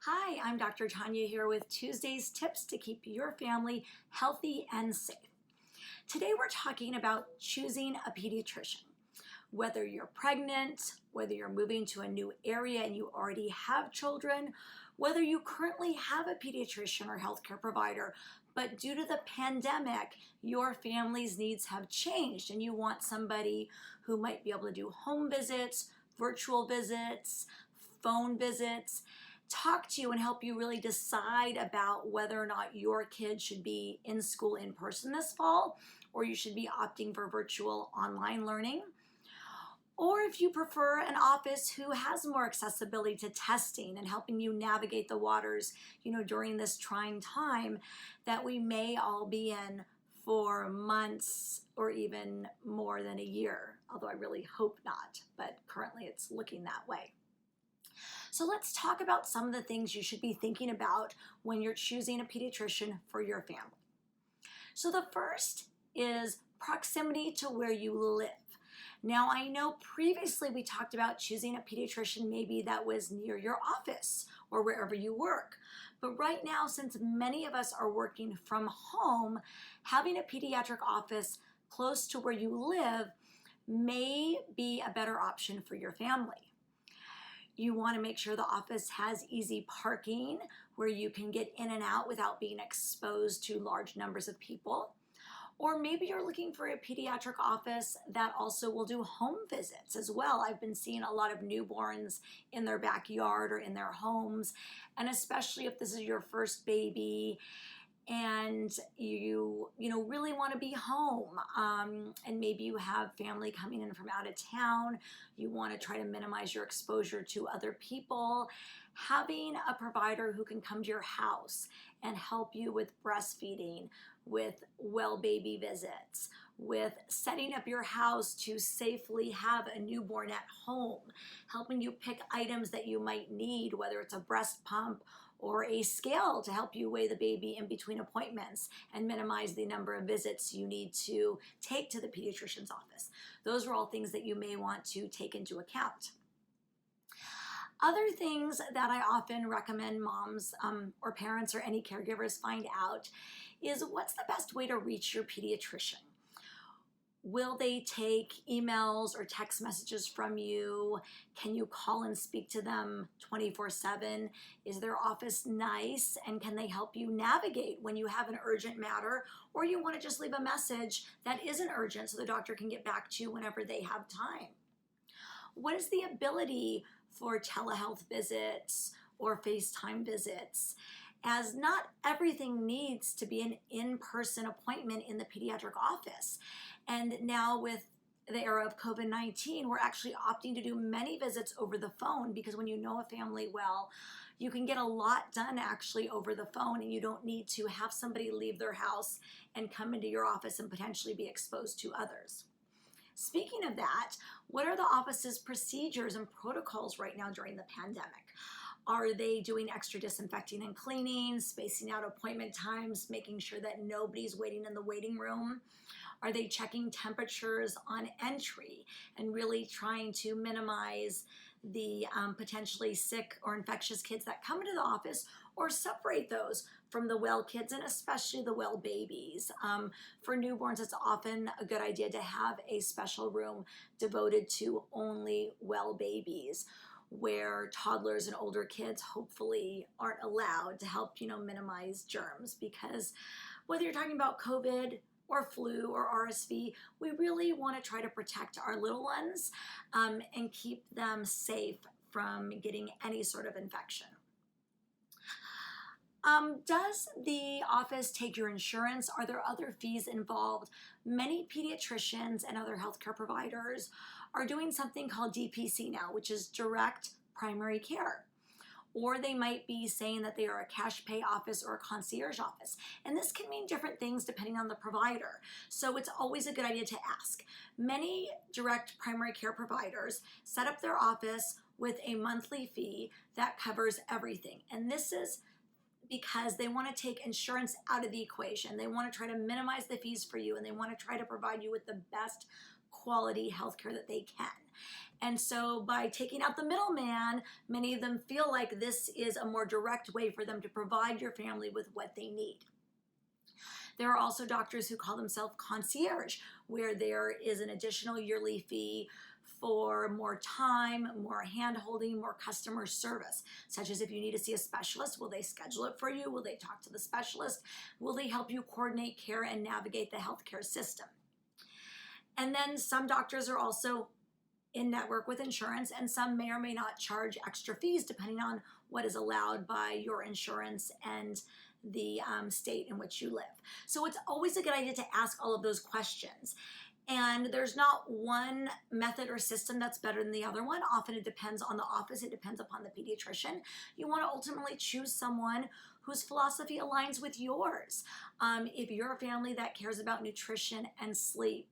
Hi, I'm Dr. Tanya here with Tuesday's tips to keep your family healthy and safe. Today we're talking about choosing a pediatrician. Whether you're pregnant, whether you're moving to a new area and you already have children, whether you currently have a pediatrician or healthcare provider, but due to the pandemic, your family's needs have changed and you want somebody who might be able to do home visits, virtual visits, phone visits, talk to you and help you really decide about whether or not your kid should be in school in person this fall, or you should be opting for virtual online learning. Or if you prefer an office who has more accessibility to testing and helping you navigate the waters, during this trying time that we may all be in for months or even more than a year, although I really hope not, but currently it's looking that way. So let's talk about some of the things you should be thinking about when you're choosing a pediatrician for your family. So the first is proximity to where you live. Now, I know previously we talked about choosing a pediatrician maybe that was near your office or wherever you work. But right now, since many of us are working from home, having a pediatric office close to where you live may be a better option for your family. You want to make sure the office has easy parking where you can get in and out without being exposed to large numbers of people. Or maybe you're looking for a pediatric office that also will do home visits as well. I've been seeing a lot of newborns in their backyard or in their homes, and especially if this is your first baby and you really want to be home, and maybe you have family coming in from out of town, you want to try to minimize your exposure to other people. Having a provider who can come to your house and help you with breastfeeding, with well baby visits, with setting up your house to safely have a newborn at home, helping you pick items that you might need, whether it's a breast pump or a scale to help you weigh the baby in between appointments and minimize the number of visits you need to take to the pediatrician's office. Those are all things that you may want to take into account. Other things that I often recommend moms or parents or any caregivers find out is what's the best way to reach your pediatrician. Will they take emails or text messages from you? Can you call and speak to them 24/7? Is their office nice? And can they help you navigate when you have an urgent matter or you want to just leave a message that isn't urgent so the doctor can get back to you whenever they have time? What is the ability for telehealth visits or FaceTime visits? As not everything needs to be an in-person appointment in the pediatric office. And now with the era of COVID-19, we're actually opting to do many visits over the phone because when you know a family well, you can get a lot done actually over the phone and you don't need to have somebody leave their house and come into your office and potentially be exposed to others. Speaking of that, what are the office's procedures and protocols right now during the pandemic? Are they doing extra disinfecting and cleaning, spacing out appointment times, making sure that nobody's waiting in the waiting room? Are they checking temperatures on entry and really trying to minimize the potentially sick or infectious kids that come into the office or separate those from the well kids and especially the well babies? For newborns, it's often a good idea to have a special room devoted to only well babies, where toddlers and older kids hopefully aren't allowed to help, minimize germs. Because whether you're talking about COVID or flu or RSV, we really want to try to protect our little ones and keep them safe from getting any sort of infection. Does the office take your insurance? Are there other fees involved? Many pediatricians and other healthcare providers are doing something called DPC now, which is direct primary care. Or they might be saying that they are a cash pay office or a concierge office. And this can mean different things depending on the provider. So it's always a good idea to ask. Many direct primary care providers set up their office with a monthly fee that covers everything. And this is because they want to take insurance out of the equation. They want to try to minimize the fees for you and they want to try to provide you with the best quality healthcare that they can. And so by taking out the middleman, many of them feel like this is a more direct way for them to provide your family with what they need. There are also doctors who call themselves concierge, where there is an additional yearly fee for more time, more hand-holding, more customer service, such as if you need to see a specialist, will they schedule it for you? Will they talk to the specialist? Will they help you coordinate care and navigate the healthcare system? And then some doctors are also in network with insurance, and some may or may not charge extra fees depending on what is allowed by your insurance and the state in which you live. So it's always a good idea to ask all of those questions. And there's not one method or system that's better than the other one. Often it depends on the office. It depends upon the pediatrician. You want to ultimately choose someone whose philosophy aligns with yours. If you're a family that cares about nutrition and sleep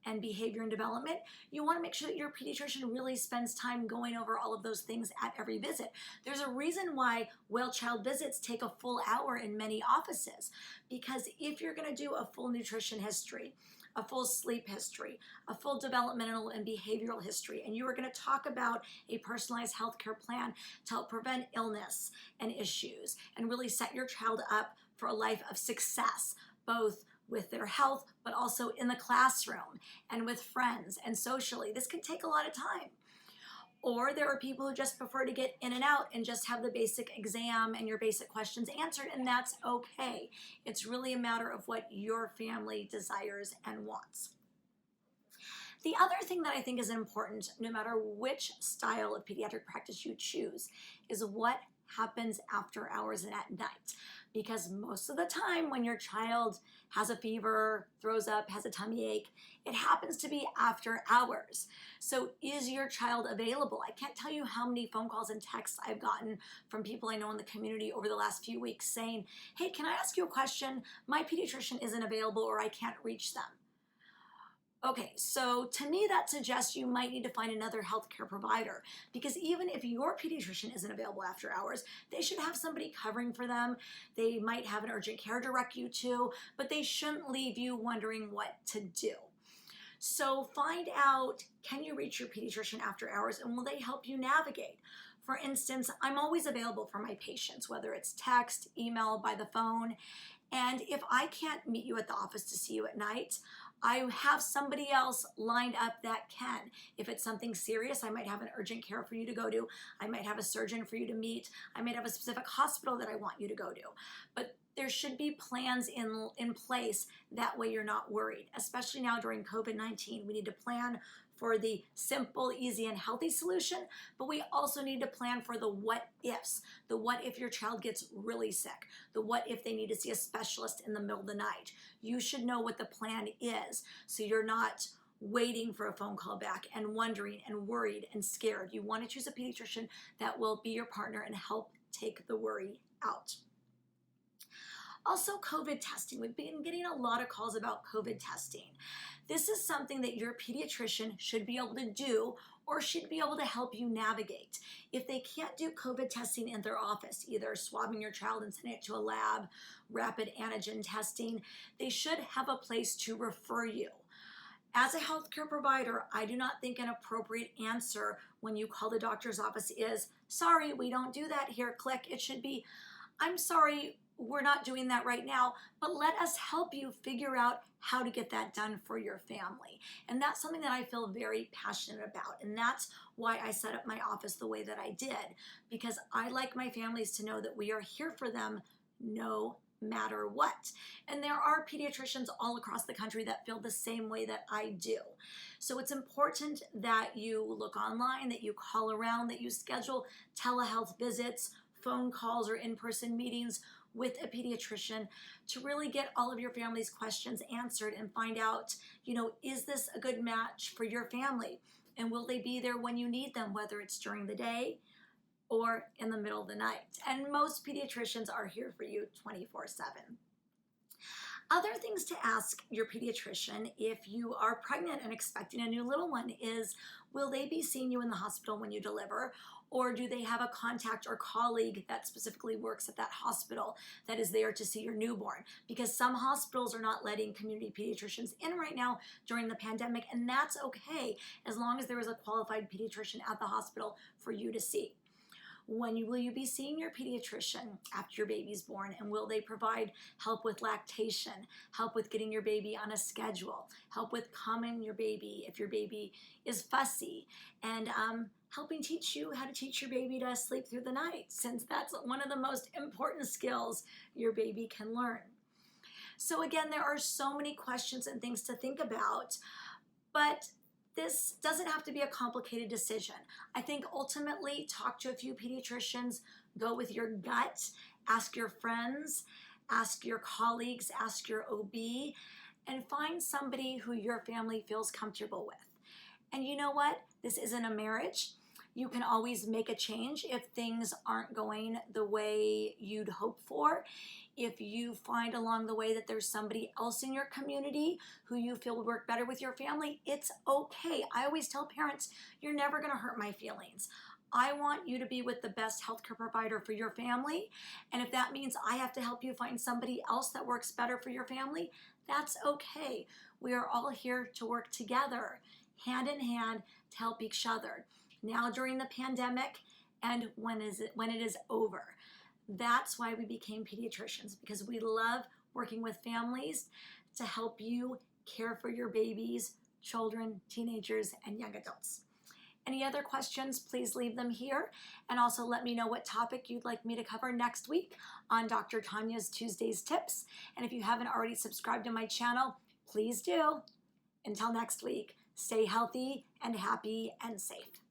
and behavior and development, you want to make sure that your pediatrician really spends time going over all of those things at every visit. There's a reason why well-child visits take a full hour in many offices, because if you're going to do a full nutrition history, a full sleep history, a full developmental and behavioral history, and you are going to talk about a personalized healthcare plan to help prevent illness and issues and really set your child up for a life of success, both with their health, but also in the classroom and with friends and socially. This can take a lot of time. Or there are people who just prefer to get in and out and just have the basic exam and your basic questions answered, and that's okay. It's really a matter of what your family desires and wants. The other thing that I think is important, no matter which style of pediatric practice you choose, is what happens after hours and at night. Because most of the time when your child has a fever, throws up, has a tummy ache, it happens to be after hours. So is your child available? I can't tell you how many phone calls and texts I've gotten from people I know in the community over the last few weeks saying, hey, can I ask you a question? My pediatrician isn't available or I can't reach them. Okay, so to me that suggests you might need to find another healthcare provider, because even if your pediatrician isn't available after hours, they should have somebody covering for them. They might have an urgent care direct you to, but they shouldn't leave you wondering what to do. So find out, can you reach your pediatrician after hours, and will they help you navigate? For instance, I'm always available for my patients, whether it's text, email, by the phone. And if I can't meet you at the office to see you at night, I have somebody else lined up that can. If it's something serious, I might have an urgent care for you to go to. I might have a surgeon for you to meet. I might have a specific hospital that I want you to go to. But there should be plans in place. That way you're not worried. Especially now during COVID-19, we need to plan for the simple, easy, and healthy solution, but we also need to plan for the what ifs. The what if your child gets really sick. The what if they need to see a specialist in the middle of the night. You should know what the plan is, so you're not waiting for a phone call back and wondering and worried and scared. You want to choose a pediatrician that will be your partner and help take the worry out. Also, COVID testing. We've been getting a lot of calls about COVID testing. This is something that your pediatrician should be able to do or should be able to help you navigate. If they can't do COVID testing in their office, either swabbing your child and sending it to a lab, rapid antigen testing, they should have a place to refer you. As a healthcare provider, I do not think an appropriate answer when you call the doctor's office is, sorry, we don't do that here, click. It should be, I'm sorry, we're not doing that right now, but let us help you figure out how to get that done for your family. And that's something that I feel very passionate about. And that's why I set up my office the way that I did, because I like my families to know that we are here for them no matter what. And there are pediatricians all across the country that feel the same way that I do. So it's important that you look online, that you call around, that you schedule telehealth visits, phone calls, or in-person meetings with a pediatrician to really get all of your family's questions answered and find out, is this a good match for your family? And will they be there when you need them, whether it's during the day or in the middle of the night? And most pediatricians are here for you 24/7. Other things to ask your pediatrician if you are pregnant and expecting a new little one is, will they be seeing you in the hospital when you deliver? Or do they have a contact or colleague that specifically works at that hospital that is there to see your newborn? Because some hospitals are not letting community pediatricians in right now during the pandemic, and that's okay as long as there is a qualified pediatrician at the hospital for you to see. Will you be seeing your pediatrician after your baby's born, and will they provide help with lactation, help with getting your baby on a schedule, help with calming your baby if your baby is fussy, and helping teach you how to teach your baby to sleep through the night, since that's one of the most important skills your baby can learn. So again, there are so many questions and things to think about, but this doesn't have to be a complicated decision. I think ultimately talk to a few pediatricians, go with your gut, ask your friends, ask your colleagues, ask your OB, and find somebody who your family feels comfortable with. And you know what? This isn't a marriage. You can always make a change if things aren't going the way you'd hope for. If you find along the way that there's somebody else in your community who you feel would work better with your family, it's okay. I always tell parents, you're never going to hurt my feelings. I want you to be with the best healthcare provider for your family. And if that means I have to help you find somebody else that works better for your family, that's okay. We are all here to work together, hand in hand, to help each other. Now during the pandemic, and when it is over. That's why we became pediatricians, because we love working with families to help you care for your babies, children, teenagers, and young adults. Any other questions, please leave them here, and also let me know what topic you'd like me to cover next week on Dr. Tanya's Tuesdays Tips. And if you haven't already subscribed to my channel, please do. Until next week, stay healthy and happy and safe.